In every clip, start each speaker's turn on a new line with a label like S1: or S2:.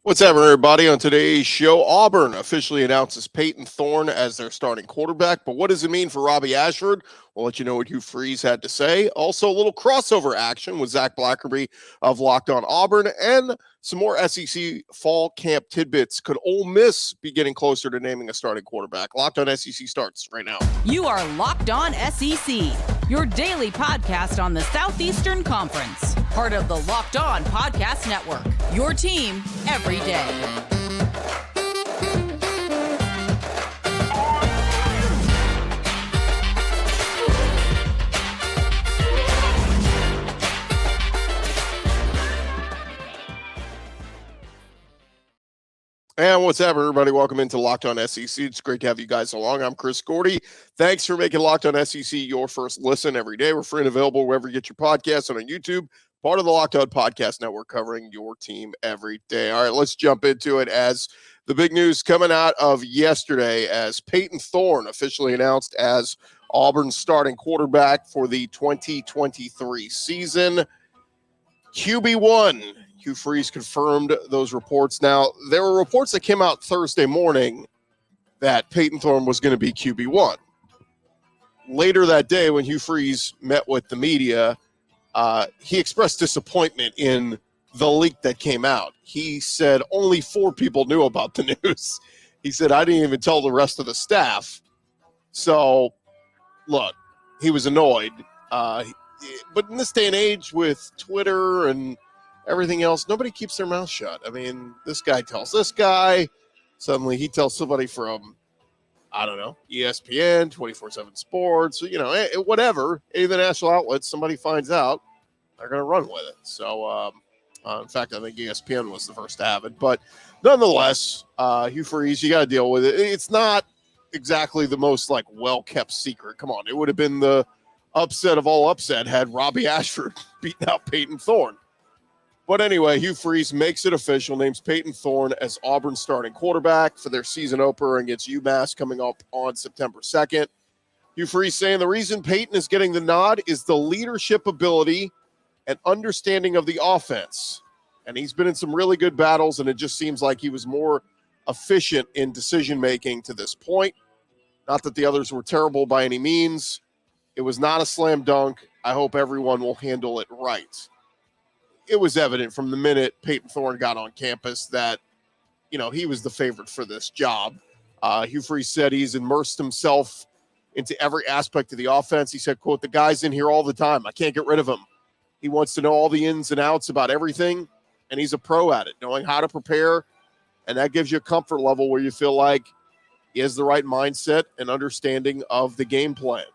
S1: What's up, everybody? On today's show, Auburn officially announces Payton Thorne as their starting quarterback. But what does it mean for Robby Ashford? We'll let you know what Hugh Freeze had to say. Also, a little crossover action with Zach Blackerby of Locked On Auburn and some more SEC fall camp tidbits. Could Ole Miss be getting closer to naming a starting quarterback? Locked On SEC starts right now.
S2: You are Locked On SEC, your daily podcast on the Southeastern Conference. Part of the Locked On Podcast Network, your team every day.
S1: And what's up, everybody? Welcome into Locked On SEC. It's great to have you guys along. I'm Chris Gordy. Thanks for making Locked On SEC your first listen every day. We're free and available wherever you get your podcasts and on YouTube. Part of the Locked On Podcast Network, covering your team every day. All right, let's jump into it as the big news coming out of yesterday as Payton Thorne officially announced as Auburn's starting quarterback for the 2023 season. QB1. Hugh Freeze confirmed those reports. Now, there were reports that came out Thursday morning that Payton Thorne was going to be QB1. Later that day, when Hugh Freeze met with the media, he expressed disappointment in the leak that came out. He said only 4 people knew about the news. He said, I didn't even tell the rest of the staff. So, look, he was annoyed. But in this day and age with Twitter and everything else, nobody keeps their mouth shut. I mean, this guy tells this guy. Suddenly he tells somebody from, I don't know, ESPN, 24/7 Sports, whatever. Any of the national outlets, somebody finds out, they're going to run with it. So, in fact, I think ESPN was the first to have it. But nonetheless, Hugh Freeze, you got to deal with it. It's not exactly the most, well-kept secret. Come on, it would have been the upset of all upset had Robby Ashford beaten out Payton Thorne. But anyway, Hugh Freeze makes it official, names Payton Thorne as Auburn's starting quarterback for their season opener against UMass coming up on September 2nd. Hugh Freeze saying the reason Payton is getting the nod is the leadership ability and understanding of the offense. And he's been in some really good battles, and it just seems like he was more efficient in decision-making to this point. Not that the others were terrible by any means. It was not a slam dunk. I hope everyone will handle it right. It was evident from the minute Payton Thorne got on campus that, he was the favorite for this job. Hugh Freeze said he's immersed himself into every aspect of the offense. He said, quote, the guy's in here all the time. I can't get rid of him. He wants to know all the ins and outs about everything, and he's a pro at it, knowing how to prepare, and that gives you a comfort level where you feel like he has the right mindset and understanding of the game plan.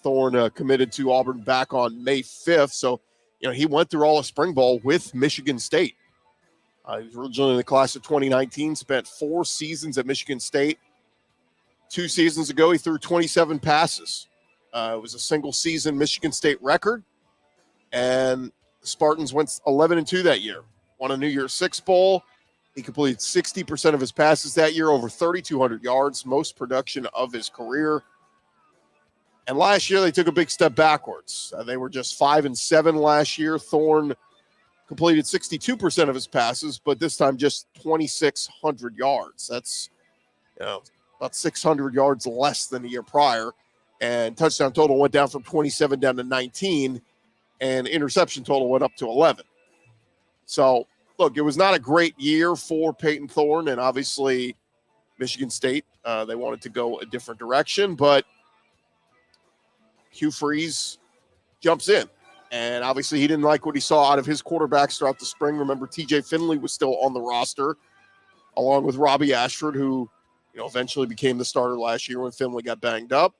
S1: Thorne committed to Auburn back on May 5th, so he went through all of spring ball with Michigan State. He was originally in the class of 2019, spent 4 seasons at Michigan State. 2 seasons ago, he threw 27 passes. It was a single-season Michigan State record, and the Spartans went 11-2 that year. Won a New Year's Six Bowl. He completed 60% of his passes that year, over 3,200 yards, most production of his career. And last year, they took a big step backwards. They were just 5-7 last year. Thorne completed 62% of his passes, but this time just 2,600 yards. That's about 600 yards less than the year prior. And touchdown total went down from 27 down to 19, and interception total went up to 11. So, look, it was not a great year for Payton Thorne, and obviously Michigan State, they wanted to go a different direction, but Hugh Freeze jumps in. And obviously he didn't like what he saw out of his quarterbacks throughout the spring. Remember, TJ Finley was still on the roster, along with Robby Ashford, who eventually became the starter last year when Finley got banged up,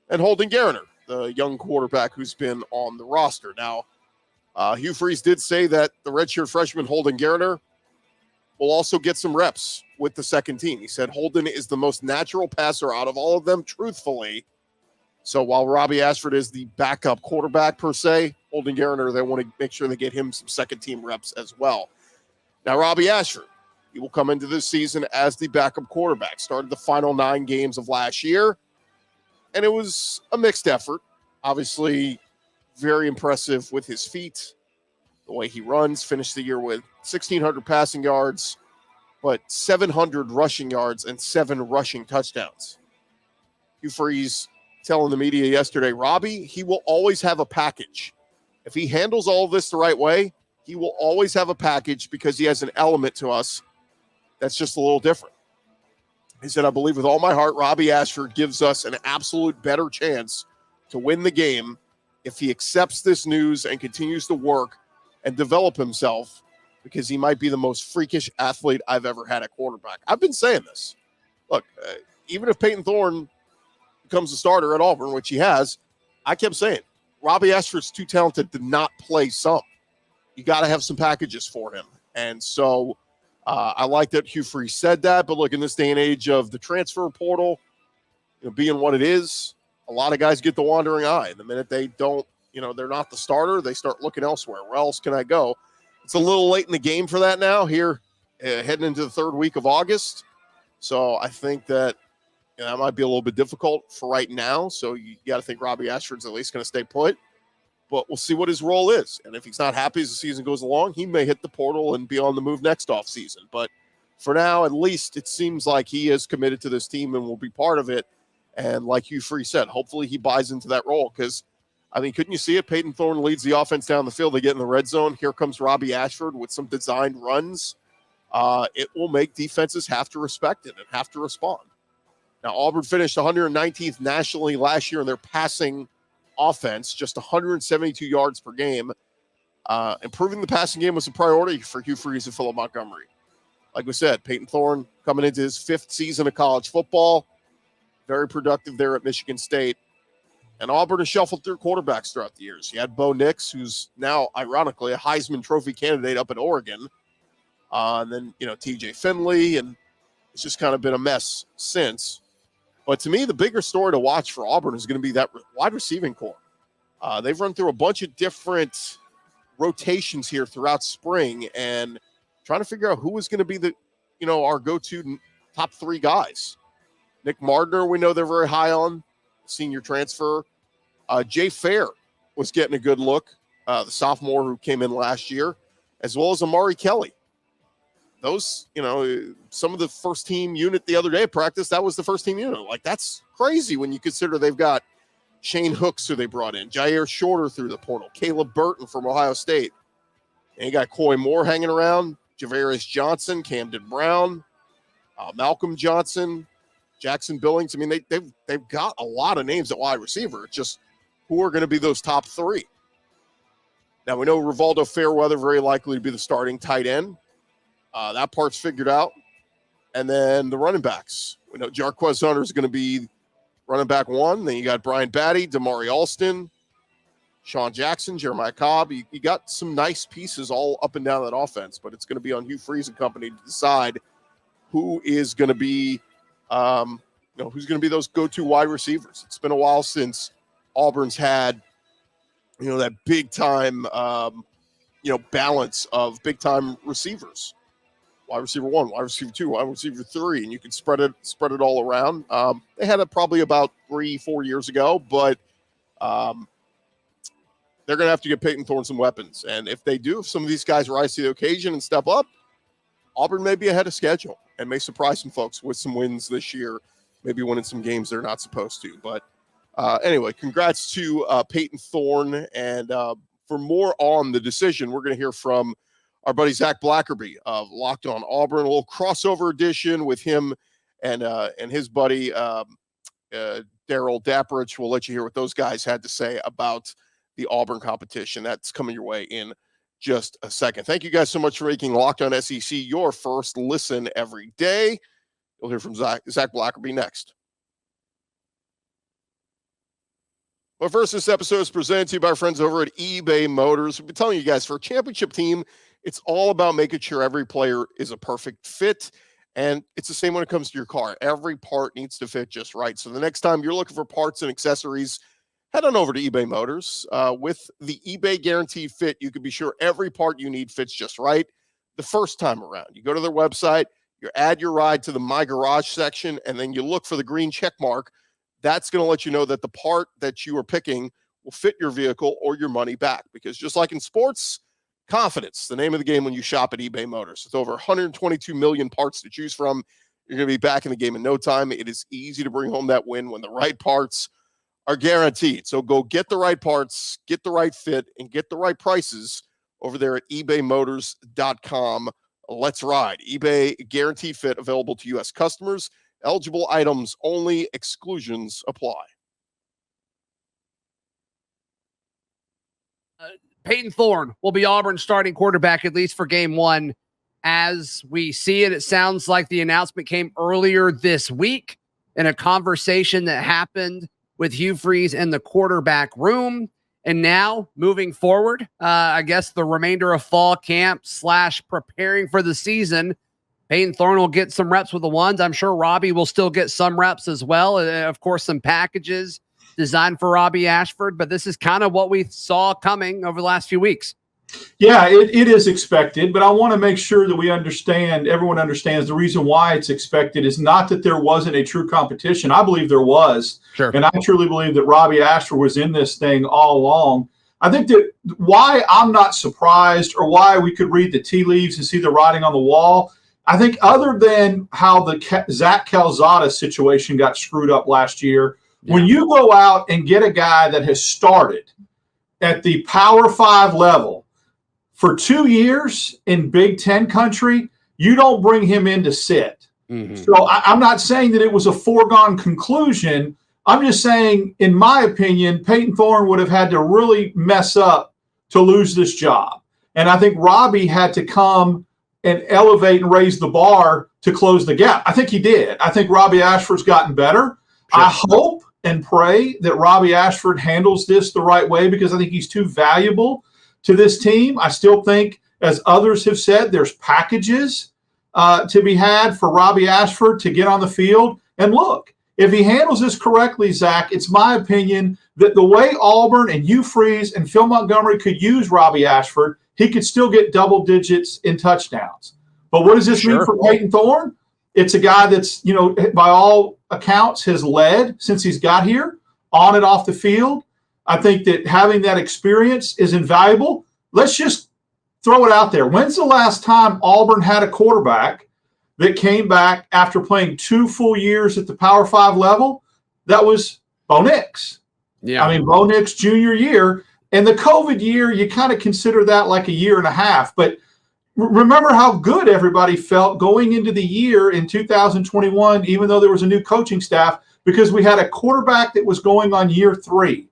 S1: and Holden Geriner, the young quarterback who's been on the roster. Now, Hugh Freeze did say that the redshirt freshman Holden Geriner will also get some reps with the second team. He said Holden is the most natural passer out of all of them, truthfully. So while Robby Ashford is the backup quarterback per se, Holden Geriner, they want to make sure they get him some second-team reps as well. Now, Robby Ashford, he will come into this season as the backup quarterback. Started the final 9 games of last year, and it was a mixed effort. Obviously, very impressive with his feet, the way he runs. Finished the year with 1,600 passing yards, but 700 rushing yards and 7 rushing touchdowns. Hugh Freeze telling the media yesterday, Robby, he will always have a package. If he handles all of this the right way, he will always have a package because he has an element to us that's just a little different. He said, I believe with all my heart, Robby Ashford gives us an absolute better chance to win the game if he accepts this news and continues to work and develop himself, because he might be the most freakish athlete I've ever had at quarterback. I've been saying this. Look, even if Payton Thorne becomes a starter at Auburn, which he has, I kept saying, Robby Ashford's too talented to not play some. You got to have some packages for him. And so I like that Hugh Freeze said that. But look, in this day and age of the transfer portal, being what it is, a lot of guys get the wandering eye. The minute they don't, they're not the starter, they start looking elsewhere. Where else can I go? It's a little late in the game for that now here, heading into the third week of August. So I think that that might be a little bit difficult for right now. So you got to think Robby Ashford's at least going to stay put. But we'll see what his role is. And if he's not happy as the season goes along, he may hit the portal and be on the move next offseason. But for now, at least it seems like he is committed to this team and will be part of it. And like Hugh Freeze said, hopefully he buys into that role, because couldn't you see it? Payton Thorne leads the offense down the field. They get in the red zone. Here comes Robby Ashford with some designed runs. It will make defenses have to respect it and have to respond. Now, Auburn finished 119th nationally last year in their passing offense, just 172 yards per game. Improving the passing game was a priority for Hugh Freeze and Philip Montgomery. Like we said, Payton Thorne coming into his 5th season of college football, very productive there at Michigan State. And Auburn has shuffled through quarterbacks throughout the years. You had Bo Nix, who's now, ironically, a Heisman Trophy candidate up in Oregon. And then, TJ Finley, and it's just kind of been a mess since. But to me, the bigger story to watch for Auburn is going to be that wide receiving core. They've run through a bunch of different rotations here throughout spring and trying to figure out who is going to be the, our go-to top 3 guys. Nick Mardner, we know they're very high on, senior transfer. Jay Fair was getting a good look, the sophomore who came in last year, as well as Amari Kelly. Those, some of the first team unit the other day at practice, that was the first team unit. Like, that's crazy when you consider they've got Shane Hooks, who they brought in, Jair Shorter through the portal, Caleb Burton from Ohio State. And you got Coy Moore hanging around, Javarius Johnson, Camden Brown, Malcolm Johnson, Jackson Billings. They've got a lot of names at wide receiver. It's just who are going to be those top 3. Now, we know Rivaldo Fairweather very likely to be the starting tight end. That part's figured out. And then the running backs. We know Jarquez Hunter is going to be running back 1. Then you got Brian Batty, Damari Alston, Sean Jackson, Jeremiah Cobb. You got some nice pieces all up and down that offense, but it's going to be on Hugh Freeze and company to decide who is going to be, who's going to be those go-to wide receivers. It's been a while since Auburn's had, that big-time, balance of big-time receivers. Wide receiver 1, wide receiver 2, wide receiver 3, and you can spread it all around. They had it probably about 3-4 years ago, but they're going to have to get Payton Thorne some weapons. And if they do, if some of these guys rise to the occasion and step up, Auburn may be ahead of schedule and may surprise some folks with some wins this year, maybe winning some games they're not supposed to. But anyway, congrats to Payton Thorne. And for more on the decision, we're going to hear from our buddy Zach Blackerby of Locked On Auburn, a little crossover edition with him and his buddy Daryl Dapprich. We'll let you hear what those guys had to say about the Auburn competition. That's coming your way in just a second. Thank you guys so much for making Locked On SEC your first listen every day. You'll hear from Zach Blackerby next. But first, this episode is presented to you by our friends over at eBay Motors. We've been telling you guys, for a championship team, it's all about making sure every player is a perfect fit. And it's the same when it comes to your car. Every part needs to fit just right. So the next time you're looking for parts and accessories, head on over to eBay Motors. With the eBay Guaranteed Fit, you can be sure every part you need fits just right the first time around. You go to their website, you add your ride to the My Garage section, and then you look for the green check mark. That's going to let you know that the part that you are picking will fit your vehicle or your money back. Because just like in sports, Confidence, the name of the game when you shop at eBay Motors. With over 122 million parts to choose from, you're going to be back in the game in no time. It is easy to bring home that win when the right parts are guaranteed. So go get the right parts, get the right fit, and get the right prices over there at ebaymotors.com. Let's ride. eBay guaranteed fit available to U.S. customers. Eligible items only. Exclusions apply.
S3: Payton Thorne will be Auburn's starting quarterback, at least for game one. As we see it, it sounds like the announcement came earlier this week in a conversation that happened with Hugh Freeze in the quarterback room. And now, moving forward, I guess the remainder of fall camp / preparing for the season, Payton Thorne will get some reps with the ones. I'm sure Robby will still get some reps as well. Of course, some packages designed for Robby Ashford, but this is kind of what we saw coming over the last few weeks.
S4: Yeah, it is expected, but I want to make sure that everyone understands the reason why it's expected is not that there wasn't a true competition. I believe there was.
S3: Sure.
S4: And I truly believe that Robby Ashford was in this thing all along. I think that why I'm not surprised or why we could read the tea leaves and see the writing on the wall, I think other than how the Zach Calzada situation got screwed up last year, when you go out and get a guy that has started at the Power 5 level for 2 years in Big Ten country, you don't bring him in to sit. Mm-hmm. So I'm not saying that it was a foregone conclusion. I'm just saying, in my opinion, Payton Thorne would have had to really mess up to lose this job. And I think Robby had to come and elevate and raise the bar to close the gap. I think he did. I think Robby Ashford's gotten better. Sure. I hope and pray that Robby Ashford handles this the right way because I think he's too valuable to this team. I still think, as others have said, there's packages to be had for Robby Ashford to get on the field. And look, if he handles this correctly, Zach, it's my opinion that the way Auburn and Hugh Freeze and Phil Montgomery could use Robby Ashford, he could still get double digits in touchdowns. But what does this mean for Payton Thorne? It's a guy that's, by all accounts has led since he's got here on and off the field. I think that having that experience is invaluable. Let's just throw it out there. When's the last time Auburn had a quarterback that came back after playing 2 full years at the Power 5 level? That was Bo Nix. Yeah. I mean, Bo Nix junior year. And the COVID year, you kind of consider that like a year and a half. But remember how good everybody felt going into the year in 2021, even though there was a new coaching staff, because we had a quarterback that was going on year 3.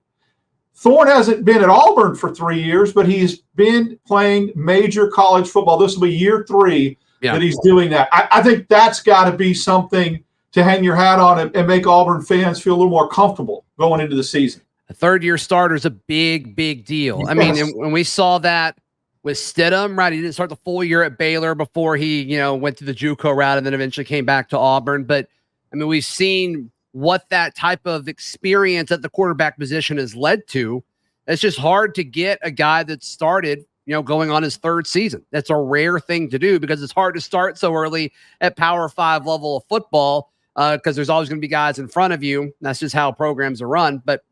S4: Thorne hasn't been at Auburn for 3 years, but he's been playing major college football. This will be year 3 that he's doing that. I think that's got to be something to hang your hat on and make Auburn fans feel a little more comfortable going into the season.
S3: A third-year starter is a big, big deal. Yes. I mean, when we saw that with Stidham, right? He didn't start the full year at Baylor before he, went to the JUCO route and then eventually came back to Auburn. But, I mean, we've seen what that type of experience at the quarterback position has led to. It's just hard to get a guy that started, going on his 3rd season. That's a rare thing to do because it's hard to start so early at Power 5 level of football because there's always going to be guys in front of you. That's just how programs are run. But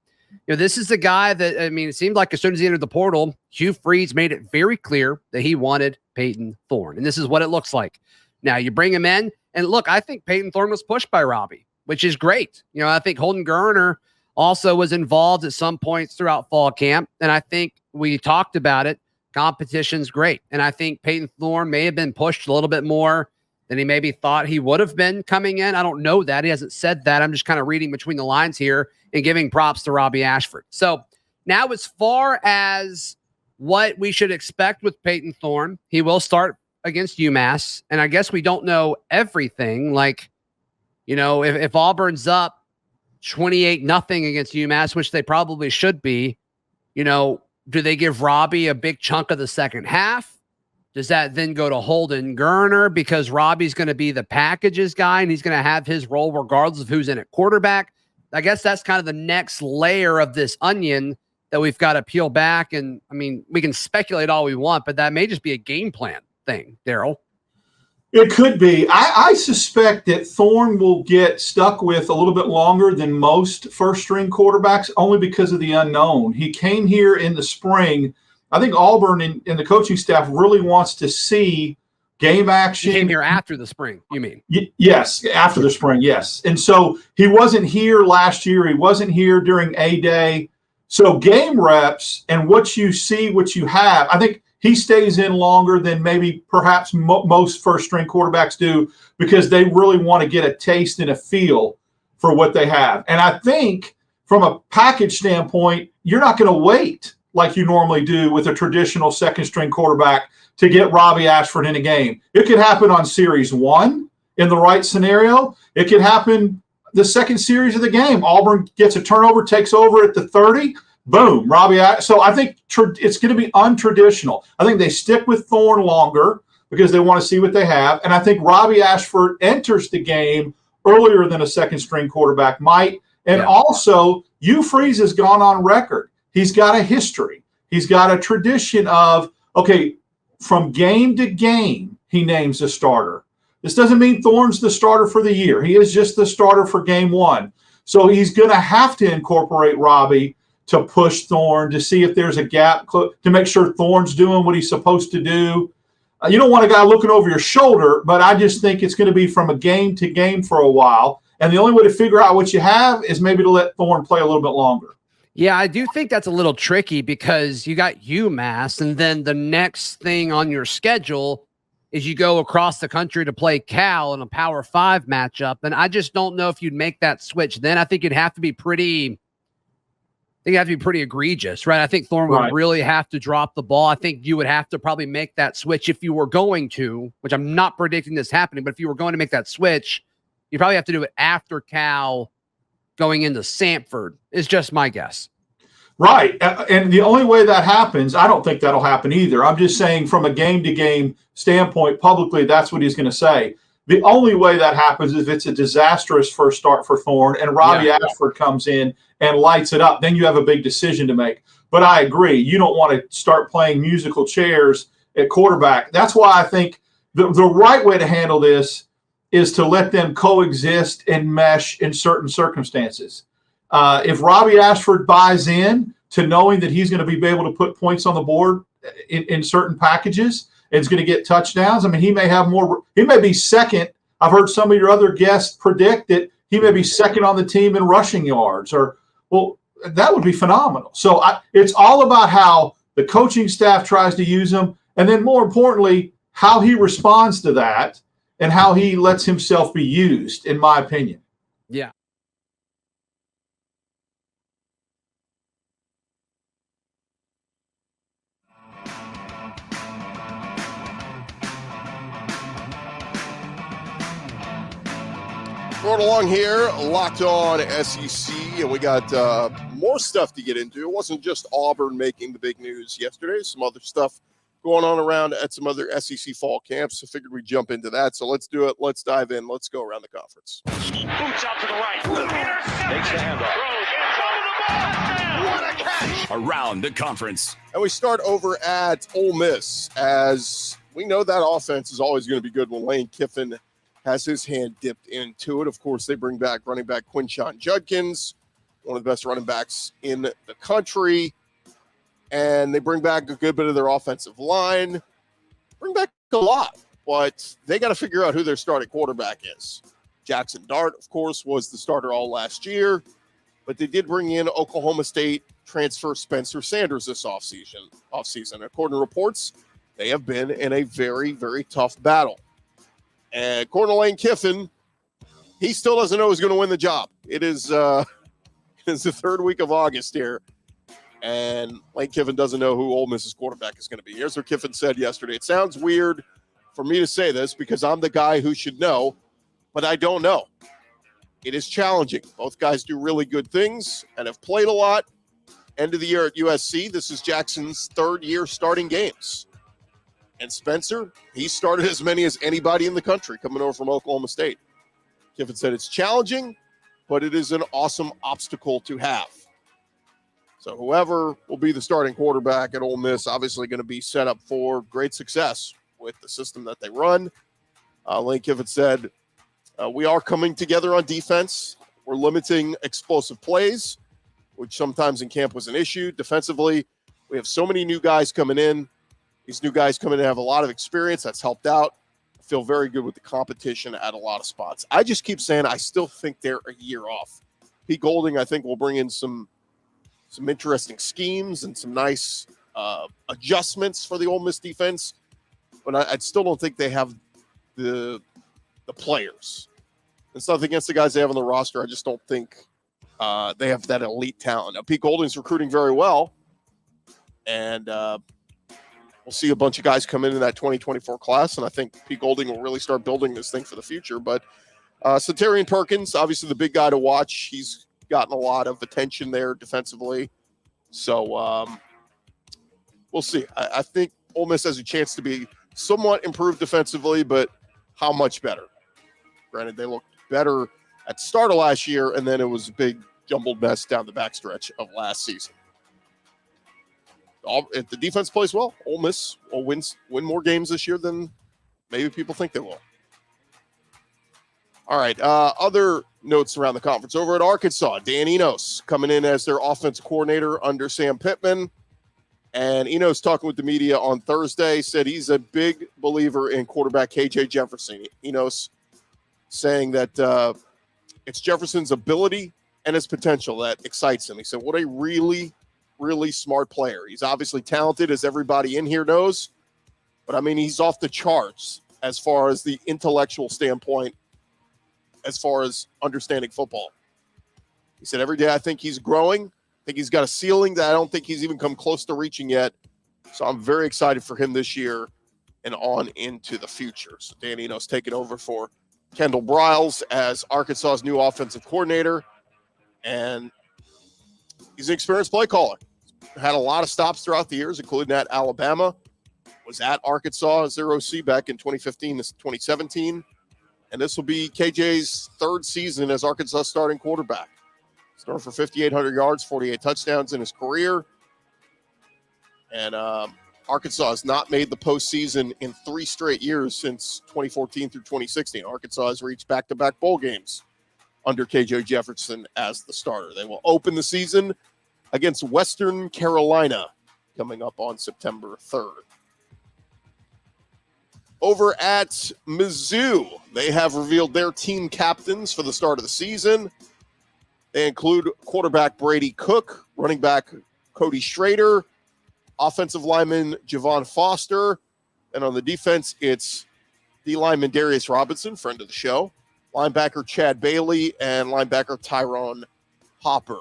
S3: this is the guy that, it seemed like as soon as he entered the portal, Hugh Freeze made it very clear that he wanted Payton Thorne. And this is what it looks like. Now you bring him in, and look, I think Payton Thorne was pushed by Robby, which is great. I think Holden Geriner also was involved at some points throughout fall camp. And I think we talked about it. Competition's great. And I think Payton Thorne may have been pushed a little bit more than he maybe thought he would have been coming in. I don't know that. He hasn't said that. I'm just kind of reading between the lines here and giving props to Robby Ashford. So now as far as what we should expect with Payton Thorne, he will start against UMass. And I guess we don't know everything. Like, if Auburn's up 28-0 against UMass, which they probably should be, do they give Robby a big chunk of the second half? Does that then go to Holden Geriner because Robby's going to be the packages guy and he's going to have his role regardless of who's in at quarterback? I guess that's kind of the next layer of this onion that we've got to peel back. And we can speculate all we want, but that may just be a game plan thing, Daryl.
S4: It could be. I suspect that Thorne will get stuck with a little bit longer than most first-string quarterbacks only because of the unknown. He came here in the spring I think Auburn and the coaching staff really wants to see game action.
S3: He came here after the spring, you mean?
S4: Yes, after the spring, yes. And so he wasn't here last year. He wasn't here during A-Day. So game reps and what you see, what you have, I think he stays in longer than maybe perhaps most first-string quarterbacks do because they really want to get a taste and a feel for what they have. And I think from a package standpoint, you're not going to wait like you normally do with a traditional second-string quarterback to get Robby Ashford in a game. It could happen on Series 1 in the right scenario. It could happen the second series of the game. Auburn gets a turnover, takes over at the 30. Boom, Robby. So I think it's going to be untraditional. I think they stick with Thorne longer because they want to see what they have. And I think Robby Ashford enters the game earlier than a second-string quarterback might. And also, Hugh Freeze has gone on record. He's got a history. He's got a tradition of, okay, from game to game, he names a starter. This doesn't mean Thorne's the starter for the year. He is just the starter for game one. So he's going to have to incorporate Robby to push Thorne to see if there's a gap, to make sure Thorne's doing what he's supposed to do. You don't want a guy looking over your shoulder, but I just think it's going to be from a game to game for a while. And the only way to figure out what you have is maybe to let Thorne play a little bit longer.
S3: Yeah, I do think that's a little tricky because you got UMass, and then the next thing on your schedule is you go across the country to play Cal in a Power 5 matchup. And I just don't know if you'd make that switch. Then I think it'd have to be pretty egregious, right? I think Thorne would really have to drop the ball. I think you would have to probably make that switch if you were going to, which I'm not predicting this happening, but if you were going to make that switch, you probably have to do it after Cal going into Samford is just my guess.
S4: Right. And the only way that happens, I don't think that'll happen either. I'm just saying from a game-to-game standpoint, publicly, that's what he's going to say. The only way that happens is if it's a disastrous first start for Thorne and Robby Ashford comes in and lights it up. Then you have a big decision to make. But I agree. You don't want to start playing musical chairs at quarterback. That's why I think the right way to handle this is to let them coexist and mesh in certain circumstances. If Robby Ashford buys in to knowing that he's going to be able to put points on the board in certain packages and is going to get touchdowns, I mean, he may be second. I've heard some of your other guests predict that he may be second on the team in rushing yards, well, that would be phenomenal. So it's all about how the coaching staff tries to use him, and then more importantly, how he responds to that and how he lets himself be used, in my opinion.
S3: Yeah.
S1: Going along here, Locked On SEC, and we got more stuff to get into. It wasn't just Auburn making the big news yesterday. Some other stuff going on around at some other SEC fall camps. I figured we'd jump into that. So let's do it. Let's dive in. Let's go around the conference.
S5: Boots out to the right. Takes the handoff. What a catch! Around the conference.
S1: And we start over at Ole Miss, as we know that offense is always going to be good when Lane Kiffin has his hand dipped into it. Of course, they bring back running back Quinshon Judkins, one of the best running backs in the country. And they bring back a good bit of their offensive line. Bring back a lot, but they got to figure out who their starting quarterback is. Jackson Dart, of course, was the starter all last year, but they did bring in Oklahoma State transfer Spencer Sanders this offseason. According to reports, they have been in a very, very tough battle. And according to Lane Kiffin, he still doesn't know who's going to win the job. It's the third week of August here, and Lane Kiffin doesn't know who Ole Miss's quarterback is going to be. Here's what Kiffin said yesterday. It sounds weird for me to say this because I'm the guy who should know, but I don't know. It is challenging. Both guys do really good things and have played a lot. End of the year at USC. This is Jackson's third year starting games. And Spencer, he started as many as anybody in the country coming over from Oklahoma State. Kiffin said it's challenging, but it is an awesome obstacle to have. So whoever will be the starting quarterback at Ole Miss, obviously going to be set up for great success with the system that they run. Lane Kiffin said, we are coming together on defense. We're limiting explosive plays, which sometimes in camp was an issue. Defensively, We have so many new guys coming in. These new guys coming in have a lot of experience. That's helped out. I feel very good with the competition at a lot of spots. I just keep saying I still think they're a year off. Pete Golding, I think, will bring in some interesting schemes and some nice adjustments for the Ole Miss defense. But I still don't think they have the players. It's nothing against the guys they have on the roster. I just don't think they have that elite talent. Now, Pete Golding's recruiting very well. And we'll see a bunch of guys come in that 2024 class, and I think Pete Golding will really start building this thing for the future. But Satarian Perkins, obviously the big guy to watch. He's gotten a lot of attention there defensively. So we'll see. I think Ole Miss has a chance to be somewhat improved defensively, but how much better? Granted, they looked better at the start of last year, and then it was a big jumbled mess down the backstretch of last season. If the defense plays well, Ole Miss will win more games this year than maybe people think they will. All right, other notes around the conference. Over at Arkansas, Dan Enos coming in as their offensive coordinator under Sam Pittman. And Enos, talking with the media on Thursday, said he's a big believer in quarterback KJ Jefferson. Enos saying that it's Jefferson's ability and his potential that excites him. He said, what a really smart player. He's obviously talented, as everybody in here knows, but I mean, he's off the charts as far as the intellectual standpoint, as far as understanding football. He said, every day I think he's growing. I think he's got a ceiling that I don't think he's even come close to reaching yet. So I'm very excited for him this year and on into the future. So Dan Enos taking over for Kendall Briles as Arkansas's new offensive coordinator. And he's an experienced play caller. Had a lot of stops throughout the years, including at Alabama. Was at Arkansas as their OC back in 2015 to 2017. And this will be KJ's third season as Arkansas starting quarterback. Started for 5,800 yards, 48 touchdowns in his career. And Arkansas has not made the postseason in 3 straight years since 2014 through 2016. Arkansas has reached back-to-back bowl games under KJ Jefferson as the starter. They will open the season against Western Carolina coming up on September 3rd. Over at Mizzou, they have revealed their team captains for the start of the season. They include quarterback Brady Cook, running back Cody Schrader, offensive lineman Javon Foster, and on the defense, it's D lineman Darius Robinson, friend of the show, linebacker Chad Bailey, and linebacker Tyrone Hopper.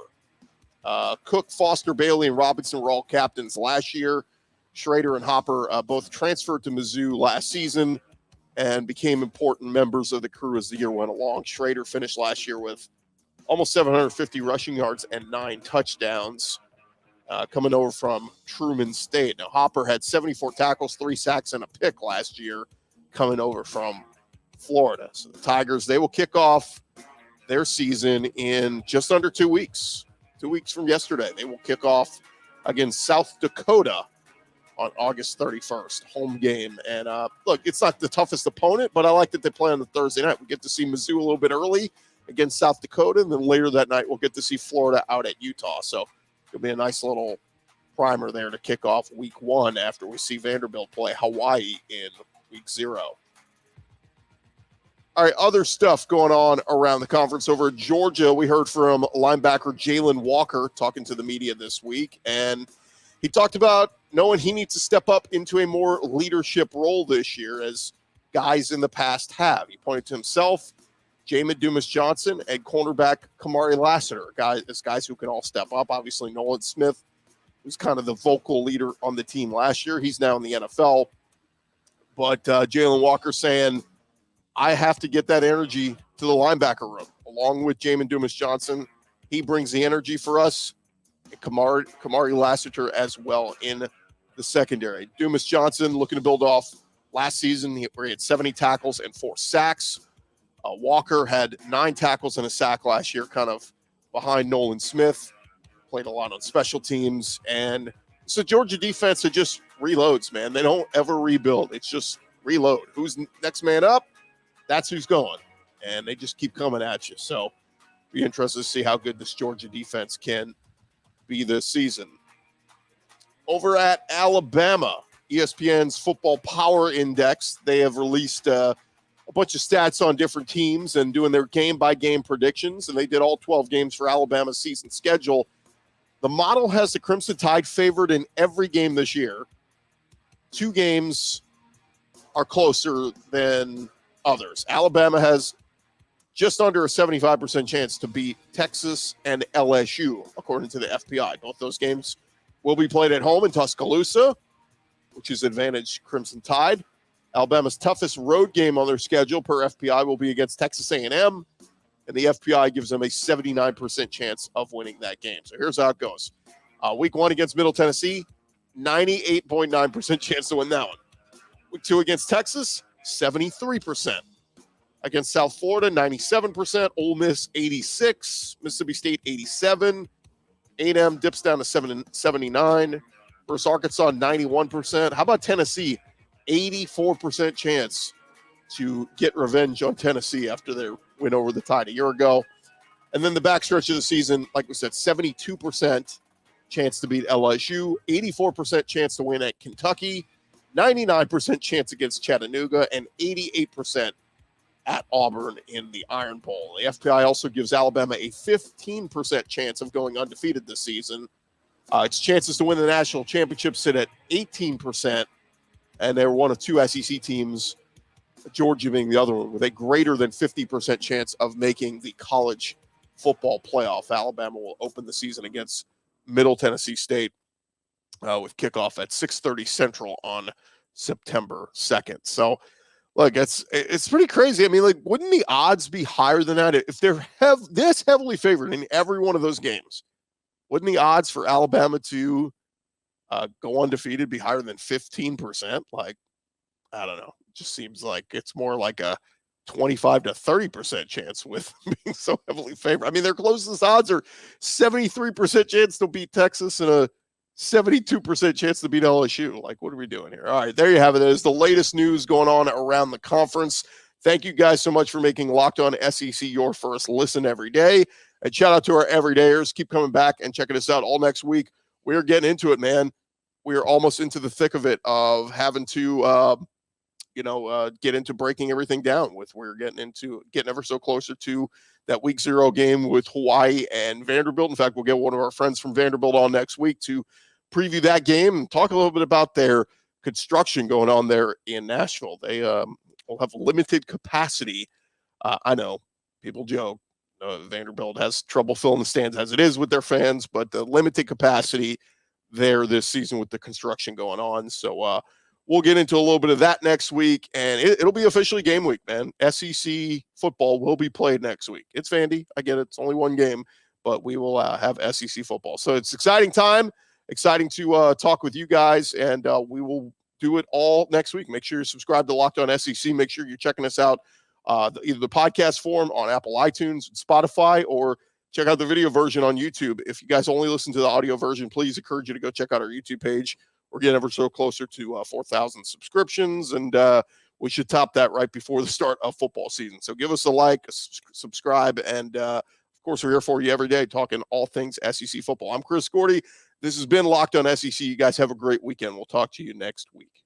S1: Cook, Foster, Bailey, and Robinson were all captains last year. Schrader and Hopper both transferred to Mizzou last season and became important members of the crew as the year went along. Schrader finished last year with almost 750 rushing yards and 9 touchdowns coming over from Truman State. Now, Hopper had 74 tackles, 3 sacks, and a pick last year coming over from Florida. So the Tigers, they will kick off their season in just under 2 weeks. 2 weeks from yesterday, they will kick off against South Dakota on August 31st, home game. And look, it's not the toughest opponent, but I like that they play on the Thursday night. We get to see Mizzou a little bit early against South Dakota, and then later that night we'll get to see Florida out at Utah. So it'll be a nice little primer there to kick off week 1 after we see Vanderbilt play Hawaii in week 0. All right, other stuff going on around the conference. Over at Georgia, we heard from linebacker Jalen Walker talking to the media this week, and he talked about knowing he needs to step up into a more leadership role this year, as guys in the past have. He pointed to himself, Jamin Dumas-Johnson, and cornerback Kamari Lassiter, guys who can all step up. Obviously, Nolan Smith, who's kind of the vocal leader on the team last year. He's now in the NFL. But Jalen Walker saying, I have to get that energy to the linebacker room, along with Jamin Dumas-Johnson. He brings the energy for us. And Kamari Lassiter as well in the secondary. Dumas-Johnson looking to build off last season where he had 70 tackles and 4 sacks. Walker had 9 tackles and a sack last year, kind of behind Nolan Smith. Played a lot on special teams. And so Georgia defense are just reloads, man. They don't ever rebuild. It's just reload. Who's next man up? That's who's going. And they just keep coming at you. So be interested to see how good this Georgia defense can be this season. Over at Alabama, ESPN's Football Power Index, they have released a bunch of stats on different teams and doing their game-by-game predictions, and they did all 12 games for Alabama's season schedule. The model has the Crimson Tide favored in every game this year. 2 games are closer than others. Alabama has just under a 75% chance to beat Texas and LSU, according to the FPI. Both those games will be played at home in Tuscaloosa, which is advantage Crimson Tide. Alabama's toughest road game on their schedule per FPI will be against Texas A&M, and the FPI gives them a 79% chance of winning that game. So here's how it goes. Week 1 against Middle Tennessee, 98.9% chance to win that one. Week 2 against Texas, 73%. Against South Florida, 97%. Ole Miss, 86%. Mississippi State, 87%. A&M dips down to 79%. Versus Arkansas, 91%. How about Tennessee? 84% chance to get revenge on Tennessee after their win over the Tide a year ago. And then the backstretch of the season, like we said, 72% chance to beat LSU, 84% chance to win at Kentucky, 99% chance against Chattanooga, and 88% at Auburn in the Iron Bowl. The FPI also gives Alabama a 15% chance of going undefeated this season. Its chances to win the national championship sit at 18%, and they're one of 2 SEC teams, Georgia being the other one, with a greater than 50% chance of making the college football playoff. Alabama will open the season against Middle Tennessee State with kickoff at 6:30 Central on September 2nd. So, look, it's pretty crazy. I mean, like, wouldn't the odds be higher than that if they're this heavily favored in every one of those games? Wouldn't the odds for Alabama to go undefeated be higher than 15%? Like, I don't know. It just seems like it's more like a 25 to 30% chance with being so heavily favored. I mean, their closest odds are 73% chance to beat Texas and a 72% chance to beat LSU. Like, what are we doing here? All right, there you have it. That is the latest news going on around the conference. Thank you guys so much for making Locked On SEC your first listen every day. And shout out to our everydayers. Keep coming back and checking us out all next week. We're getting into it, man. We are almost into the thick of it of having to, get into breaking everything down with. We're getting ever so closer to that week 0 game with Hawaii and Vanderbilt. In fact, we'll get one of our friends from Vanderbilt on next week to preview that game and talk a little bit about their construction going on there in Nashville. They will have limited capacity. I know people joke. Vanderbilt has trouble filling the stands as it is with their fans, but the limited capacity there this season with the construction going on. So we'll get into a little bit of that next week, and it'll be officially game week, man. SEC football will be played next week. It's Vandy. I get it. It's only one game, but we will have SEC football. So it's exciting time. Exciting to talk with you guys, and we will do it all next week. Make sure you're subscribed to Locked On SEC. Make sure you're checking us out either the podcast form on Apple iTunes, Spotify, or check out the video version on YouTube. If you guys only listen to the audio version, please encourage you to go check out our YouTube page. We're getting ever so closer to 4,000 subscriptions, and we should top that right before the start of football season. So give us a like, subscribe, and of course, we're here for you every day talking all things SEC football. I'm Chris Gordy. This has been Locked On SEC. You guys have a great weekend. We'll talk to you next week.